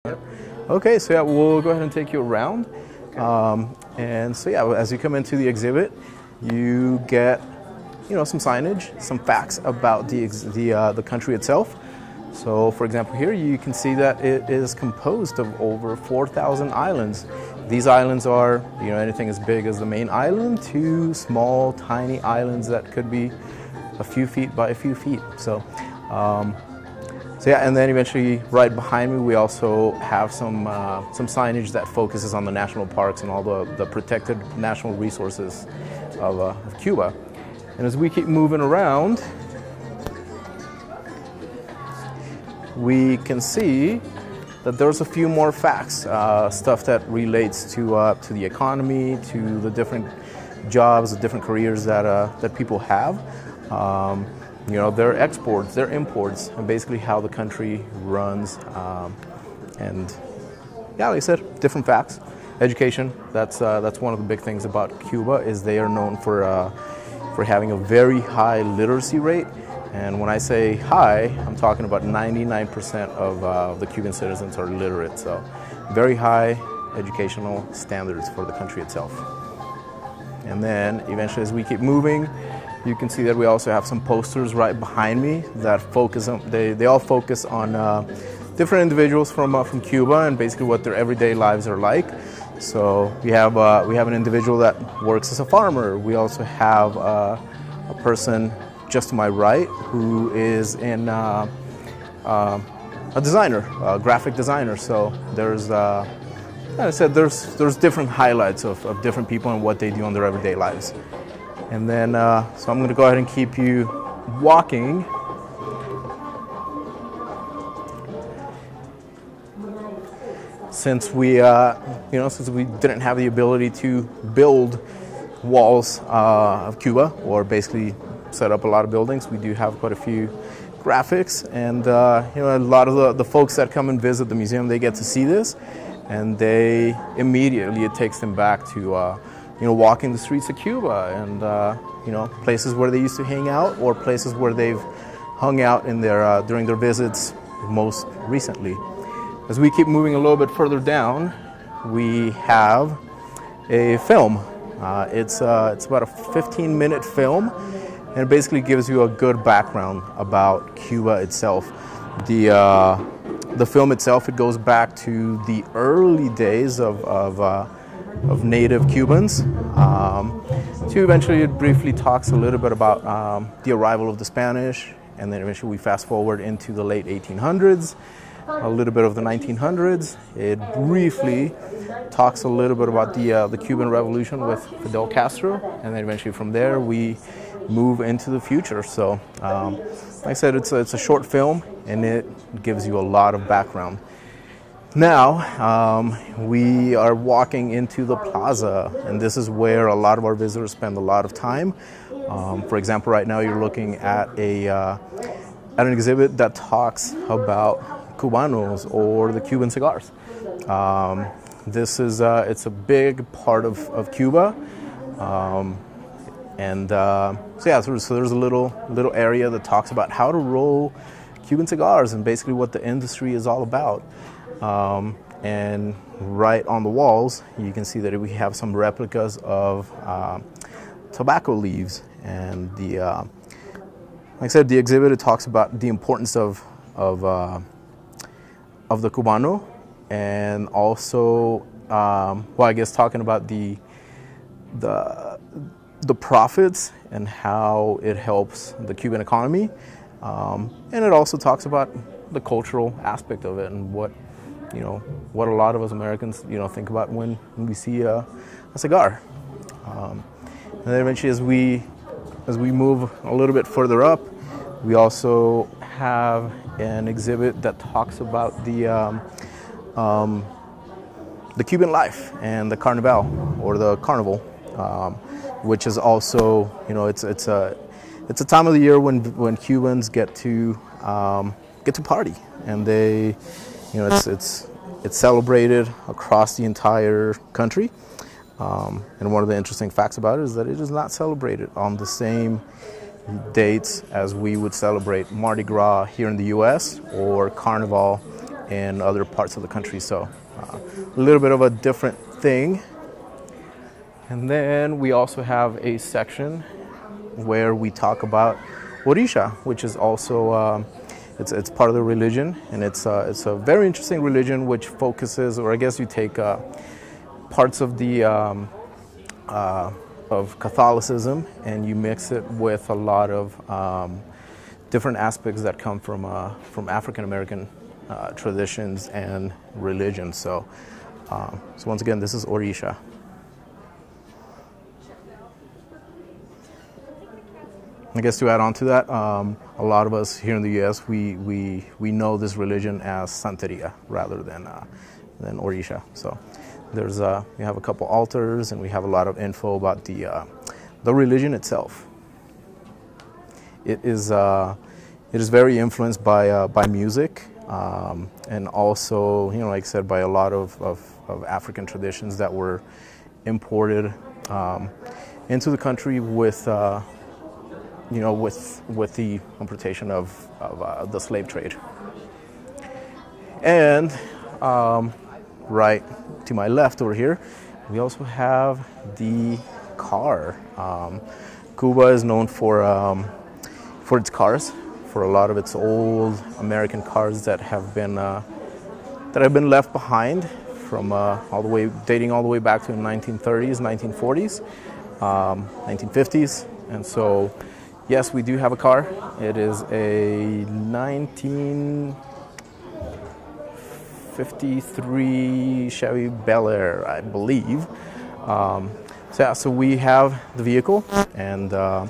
Okay, so yeah, we'll go ahead and take you around. And so yeah, as you come into the exhibit, you get, some signage, some facts about the country itself. So, for example, here you can see that it is composed of over 4,000 islands. These islands are, anything as big as the main island to small, tiny islands that could be a few feet by a few feet. So yeah, and then eventually, right behind me, we also have some signage that focuses on the national parks and all the protected national resources of Cuba. And as we keep moving around, we can see that there's a few more facts, stuff that relates to the economy, to the different jobs, the different careers that people have. Their exports, their imports, and basically how the country runs. And yeah, like I said, different facts. Education, that's one of the big things about Cuba, is they are known for having a very high literacy rate. And when I say high, I'm talking about 99% of the Cuban citizens are literate. So very high educational standards for the country itself. And then eventually, as we keep moving, you can see that we also have some posters right behind me that focus on, they all focus on different individuals from Cuba and basically what their everyday lives are like. So we have an individual that works as a farmer. We also have a person just to my right who is a designer, a graphic designer. So there's like I said, there's different highlights of different people and what they do in their everyday lives. And then, so I'm going to go ahead and keep you walking. Since we didn't have the ability to build walls of Cuba, or basically set up a lot of buildings, we do have quite a few graphics. And a lot of the folks that come and visit the museum, they get to see this, and they immediately, it takes them back to walking the streets of Cuba and, places where they used to hang out, or places where they've hung out in during their visits most recently. As we keep moving a little bit further down, we have a film. It's about a 15-minute film, and it basically gives you a good background about Cuba itself. The film itself, it goes back to the early days of native Cubans, to eventually it briefly talks a little bit about the arrival of the Spanish, and then eventually we fast forward into the late 1800s, a little bit of the 1900s. It briefly talks a little bit about the Cuban Revolution with Fidel Castro, and then eventually from there we move into the future. So like I said, it's a short film, and it gives you a lot of background. Now, we are walking into the plaza, and this is where a lot of our visitors spend a lot of time. For example, right now you're looking at an exhibit that talks about Cubanos, or the Cuban cigars. This is it's a big part of Cuba, and so yeah, so there's a little area that talks about how to roll Cuban cigars and basically what the industry is all about. And right on the walls, you can see that we have some replicas of tobacco leaves. And like I said, the exhibit, it talks about the importance of the Cubano, and also, I guess talking about the profits and how it helps the Cuban economy. And it also talks about the cultural aspect of it and what a lot of us Americans, think about when we see a cigar. And then eventually, as we move a little bit further up, we also have an exhibit that talks about the Cuban life and the Carnival, or the Carnival, which is also, it's a time of the year when Cubans get to party, and they. It's celebrated across the entire country, and one of the interesting facts about it is that it is not celebrated on the same dates as we would celebrate Mardi Gras here in the U.S. or Carnival in other parts of the country. So a little bit of a different thing. And then we also have a section where we talk about Orisha, which is also it's part of the religion, and it's a very interesting religion which focuses, or I guess you take parts of the of Catholicism and you mix it with a lot of different aspects that come from African American traditions and religion. So once again, this is Orisha. I guess to add on to that, a lot of us here in the U.S. we know this religion as Santeria rather than Orisha. So there's we have a couple altars, and we have a lot of info about the religion itself. It is very influenced by music, and also, you know, like I said, by a lot of African traditions that were imported into the country with you know, with the importation of the slave trade. And right to my left over here, we also have the car. Cuba is known for its cars, for a lot of its old American cars that have been left behind from dating all the way back to the 1930s, 1940s, 1950s, and so. Yes, we do have a car. It is a 1953 Chevy Bel Air, I believe. So we have the vehicle, and you know,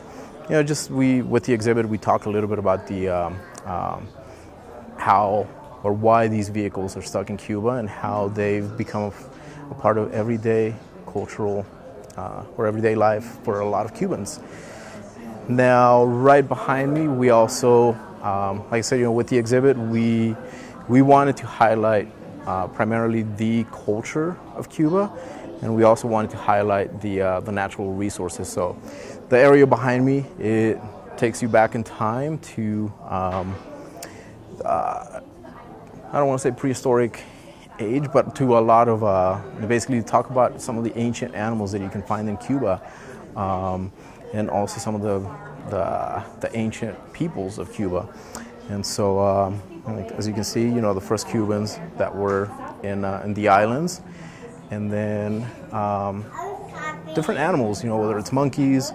with the exhibit, we talk a little bit about the how or why these vehicles are stuck in Cuba and how they've become a part of everyday cultural or everyday life for a lot of Cubans. Now, right behind me, we also, like I said, you know, with the exhibit, we wanted to highlight primarily the culture of Cuba, and we also wanted to highlight the natural resources. So, the area behind me, it takes you back in time to I don't want to say prehistoric age, but to a lot of basically talk about some of the ancient animals that you can find in Cuba. And also some of the ancient peoples of Cuba. And so, as you can see, you know, the first Cubans that were in the islands, and then different animals, you know, whether it's monkeys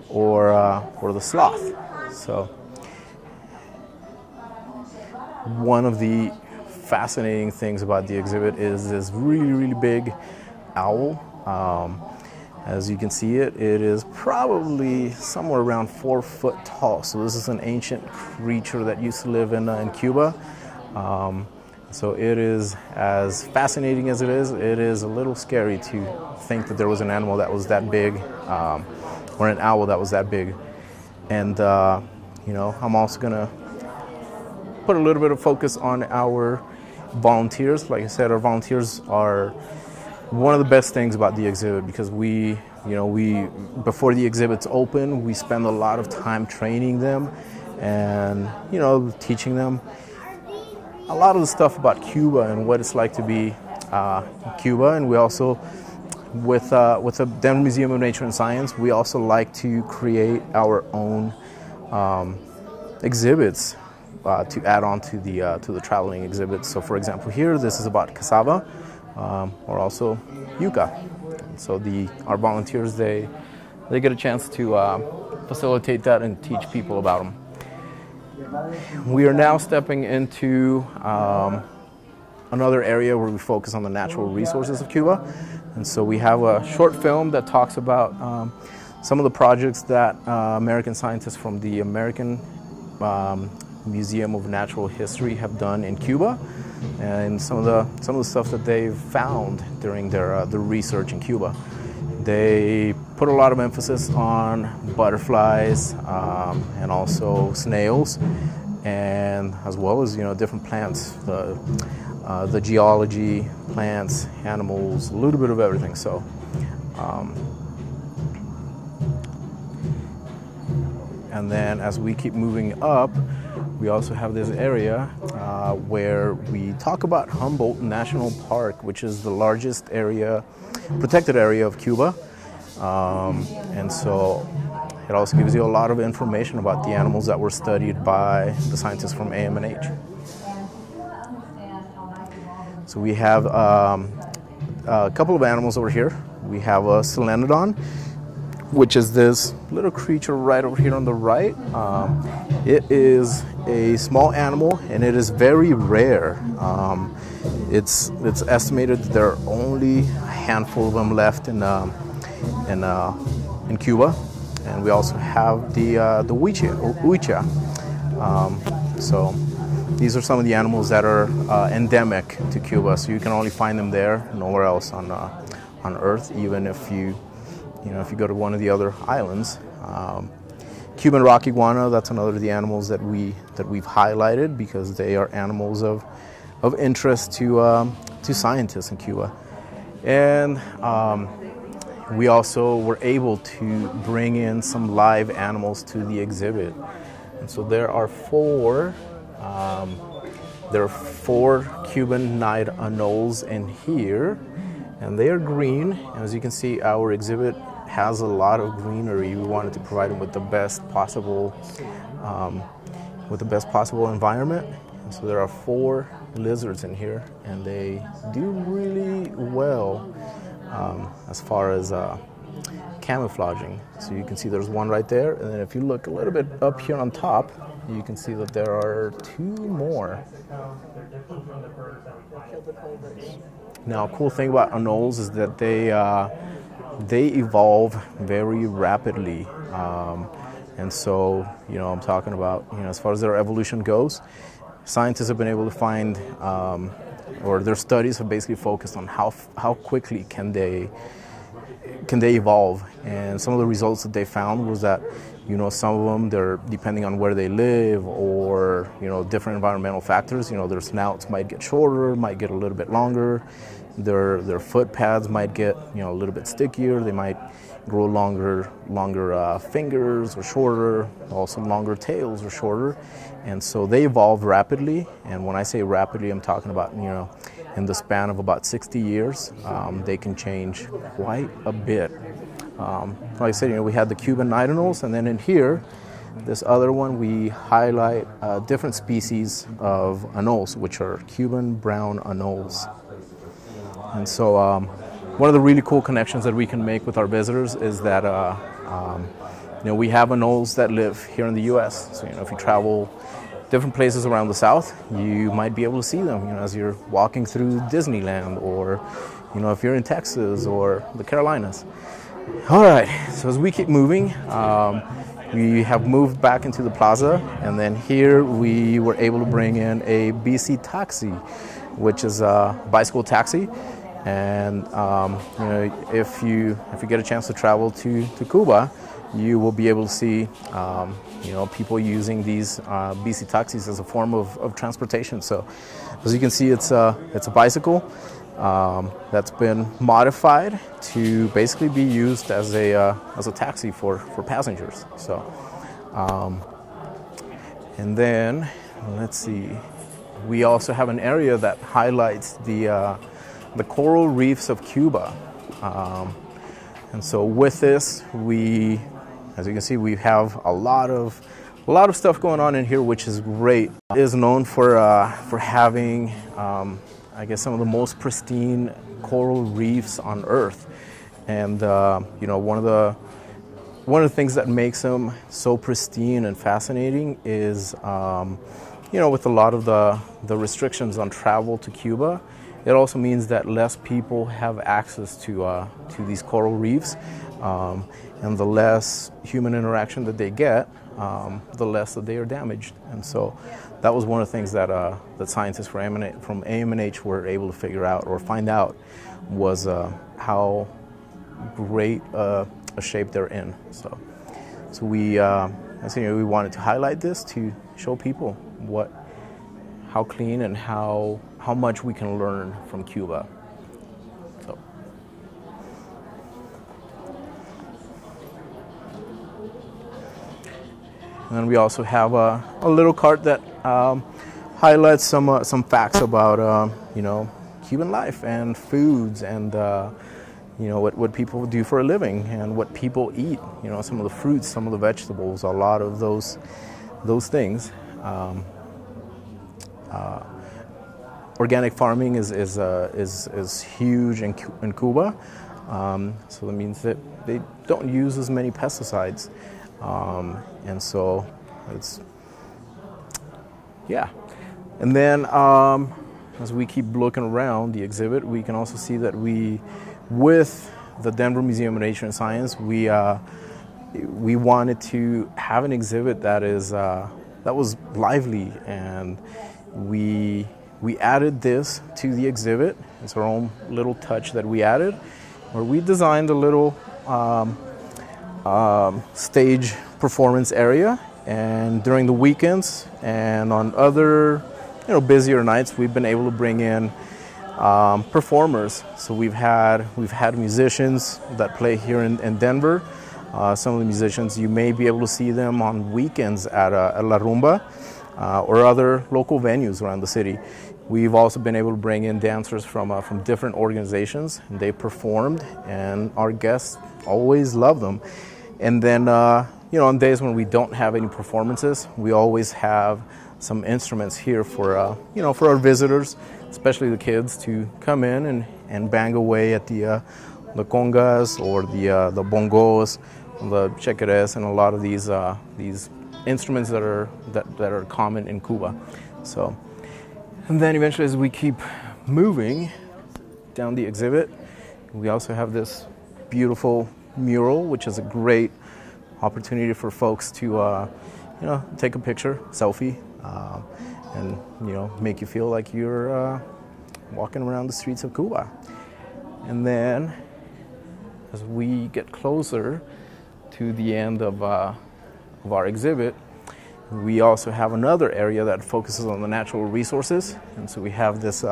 or the sloth. So, one of the fascinating things about the exhibit is this really, really big owl. As you can see it is probably somewhere around 4 foot tall. So this is an ancient creature that used to live in Cuba. So it is, as fascinating as it is a little scary to think that there was an animal that was that big, or an owl that was that big. And you know, I'm also gonna put a little bit of focus on our volunteers. Like I said, our volunteers are one of the best things about the exhibit, because we before the exhibit's open, we spend a lot of time training them and, you know, teaching them a lot of the stuff about Cuba and what it's like to be Cuba. And we also, with the Denver Museum of Nature and Science, we also like to create our own exhibits to add on to the traveling exhibits. So, for example, here, this is about cassava. Or also yucca. So our volunteers, they get a chance to facilitate that and teach people about them. We are now stepping into another area where we focus on the natural resources of Cuba. And so we have a short film that talks about some of the projects that American scientists from the American Museum of Natural History have done in Cuba, and some of the stuff that they've found during their research in Cuba. They put a lot of emphasis on butterflies and also snails, and as well as, you know, different plants, the geology, plants, animals, a little bit of everything. So. And then as we keep moving up, we also have this area where we talk about Humboldt National Park, which is the largest area, protected area of Cuba. And so it also gives you a lot of information about the animals that were studied by the scientists from AM&H. So we have a couple of animals over here. We have a Solenodon, which is this little creature right over here on the right. It is a small animal and it is very rare. It's estimated that there are only a handful of them left in Cuba, and we also have the Huicha. So these are some of the animals that are endemic to Cuba. So you can only find them there, nowhere else on Earth, even if you go to one of the other islands. Cuban rock iguana, that's another of the animals that we've highlighted because they are animals of interest to scientists in Cuba. And we also were able to bring in some live animals to the exhibit. And so there are four Cuban night anoles in here, and they are green. As you can see, our exhibit has a lot of greenery. We wanted to provide them with the best possible environment. And so there are 4 lizards in here, and they do really well as far as camouflaging. So you can see there's one right there, and then if you look a little bit up here on top, you can see that there are 2 more. Now, a cool thing about anoles is that they evolve very rapidly, and so I'm talking about as far as their evolution goes, scientists have been able to find, or their studies have basically focused on how quickly can they evolve. And some of the results that they found was that some of them, they're depending on where they live or different environmental factors, their snouts might get shorter, might get a little bit longer, their foot pads might get a little bit stickier, they might grow longer fingers or shorter, also longer tails or shorter. And so they evolve rapidly, and when I say rapidly, I'm talking about in the span of about 60 years, they can change quite a bit. Like I said, we had the Cuban night anoles, and then in here, this other one, we highlight different species of anoles, which are Cuban brown anoles. And so one of the really cool connections that we can make with our visitors is that we have anoles that live here in the U.S. So if you travel different places around the South, you might be able to see them as you're walking through Disneyland, or if you're in Texas or the Carolinas. All right, so as we keep moving, we have moved back into the plaza, and then here we were able to bring in a BC taxi, which is a bicycle taxi. And if you get a chance to travel to Cuba, you will be able to see people using these BC taxis as a form of transportation. So as you can see, it's a bicycle that's been modified to basically be used as a taxi for passengers. So and then let's see, we also have an area that highlights the coral reefs of Cuba. And so with this, as you can see, we have a lot of stuff going on in here, which is great. It is known for having, I guess, some of the most pristine coral reefs on Earth. And one of the things that makes them so pristine and fascinating is, with a lot of the restrictions on travel to Cuba, it also means that less people have access to these coral reefs, and the less human interaction that they get, the less that they are damaged. And so that was one of the things that scientists from AM&H were able to figure out or find out was how great a shape they're in. So we wanted to highlight this to show people how clean and how much we can learn from Cuba. So. And then we also have a little cart that highlights some facts about Cuban life and foods and what people do for a living and what people eat. Some of the fruits, some of the vegetables, a lot of those things. Organic farming is huge in Cuba, so that means that they don't use as many pesticides, and so it's And then as we keep looking around the exhibit, we can also see that with the Denver Museum of Nature and Science, we wanted to have an exhibit that was lively, and we added this to the exhibit. It's our own little touch that we added, where we designed a little stage performance area, and during the weekends and on other busier nights, we've been able to bring in performers. So we've had musicians that play here in Denver. Some of the musicians, you may be able to see them on weekends at La Rumba or other local venues around the city. We've also been able to bring in dancers from different organizations, and they performed, and our guests always love them. And then on days when we don't have any performances, we always have some instruments here for our visitors, especially the kids, to come in and bang away at the congas or the bongos, the chequeres, and a lot of these instruments that are common in Cuba. So, and then eventually, as we keep moving down the exhibit, we also have this beautiful mural, which is a great opportunity for folks to take a picture, selfie, and make you feel like you're walking around the streets of Cuba. And then as we get closer to the end of our exhibit, we also have another area that focuses on the natural resources. And so we have this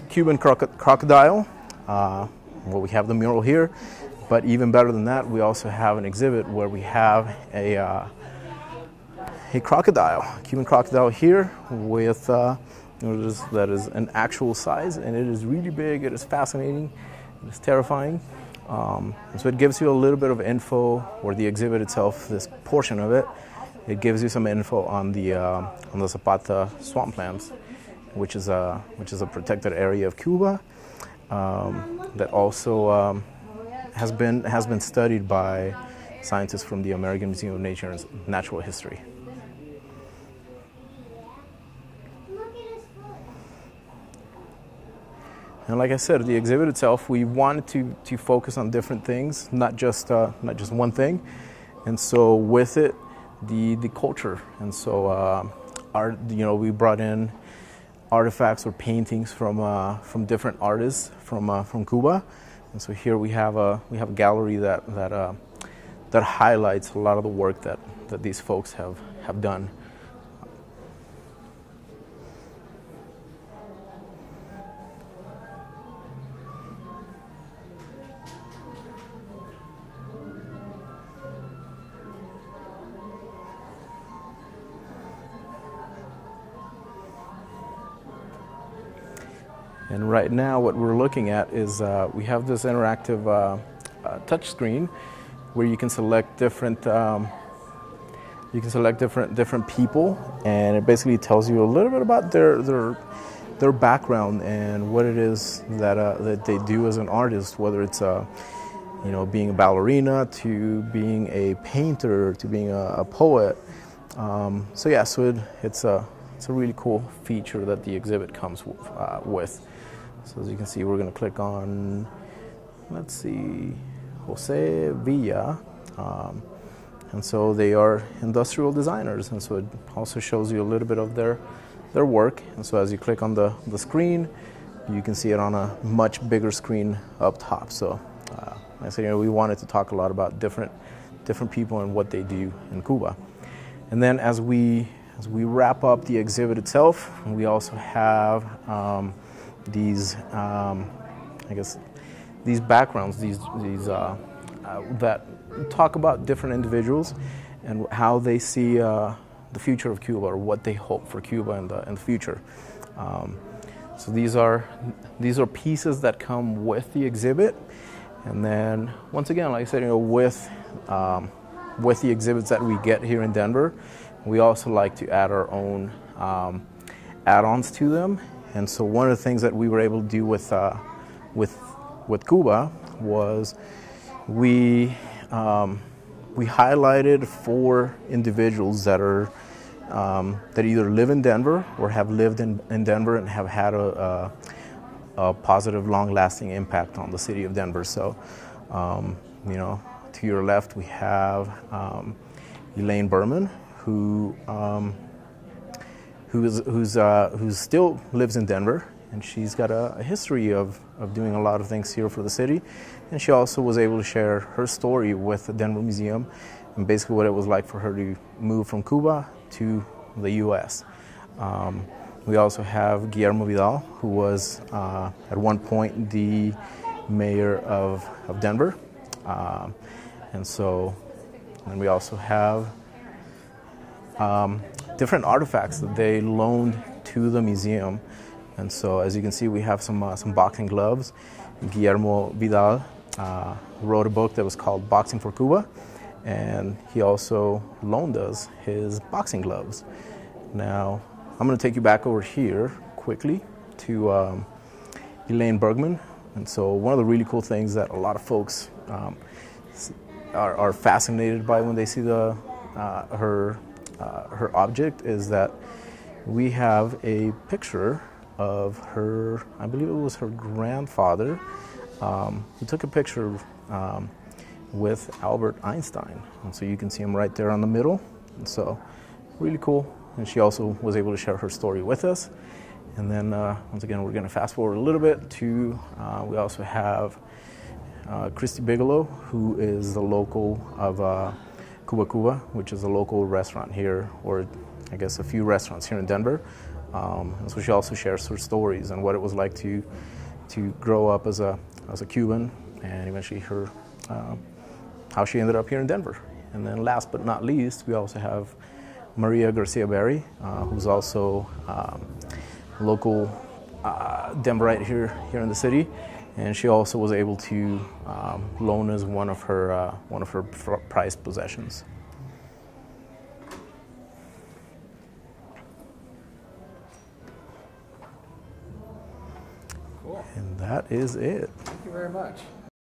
Cuban crocodile. We have the mural here, but even better than that, we also have an exhibit where we have a crocodile, Cuban crocodile here with that is an actual size, and it is really big. It is fascinating. It is terrifying. So it gives you a little bit of info, or the exhibit itself, this portion of it, it gives you some info on the Zapata swamplands, which is a protected area of Cuba that also has been studied by scientists from the American Museum of Nature and Natural History. And like I said, the exhibit itself, we wanted to focus on different things, not just one thing. And so with it, the culture. And so art, we brought in artifacts or paintings from different artists from Cuba. And so here we have a gallery that highlights a lot of the work that these folks have done. And right now, what we're looking at is we have this interactive touch screen where you can select different different people, and it basically tells you a little bit about their background and what it is that they do as an artist, whether it's being a ballerina to being a painter to being a poet. So it's a really cool feature that the exhibit comes with. So as you can see, we're going to click on, let's see, Jose Villa, and so they are industrial designers, and so it also shows you a little bit of their work. And so as you click on the screen, you can see it on a much bigger screen up top. So like I said, we wanted to talk a lot about different people and what they do in Cuba. And then as we wrap up the exhibit itself, we also have these backgrounds, these that talk about different individuals and how they see the future of Cuba, or what they hope for Cuba in the future. So these are pieces that come with the exhibit, and then once again, like I said, with the exhibits that we get here in Denver, we also like to add our own add-ons to them. And so one of the things that we were able to do with Cuba was we highlighted 4 individuals that are that either live in Denver or have lived in Denver and have had a positive, long-lasting impact on the city of Denver. So, to your left we have Elaine Berman, who still lives in Denver, and she's got a history of doing a lot of things here for the city. And she also was able to share her story with the Denver Museum and basically what it was like for her to move from Cuba to the U.S. We also have Guillermo Vidal, who was at one point the mayor of Denver. And we also have different artifacts that they loaned to the museum. And so, as you can see, we have some boxing gloves. Guillermo Vidal wrote a book that was called Boxing for Cuba, and he also loaned us his boxing gloves. Now, I'm going to take you back over here quickly to Elaine Bergman. And so one of the really cool things that a lot of folks are fascinated by when they see her object is that we have a picture of her, I believe it was her grandfather, who took a picture with Albert Einstein. And so you can see him right there on the middle. And so really cool. And she also was able to share her story with us. And then once again, we're going to fast forward a little bit to, we also have Christi Bigelow, who is the local of Cuba, which is a local restaurant here, or I guess a few restaurants here in Denver. And so she also shares her stories and what it was like to grow up as a Cuban, and eventually how she ended up here in Denver. And then last but not least, we also have Maria Garcia Berry, who's also local Denverite here in the city, and she also was able to loan us one of her prized possessions. Cool. And that is it. Thank you very much.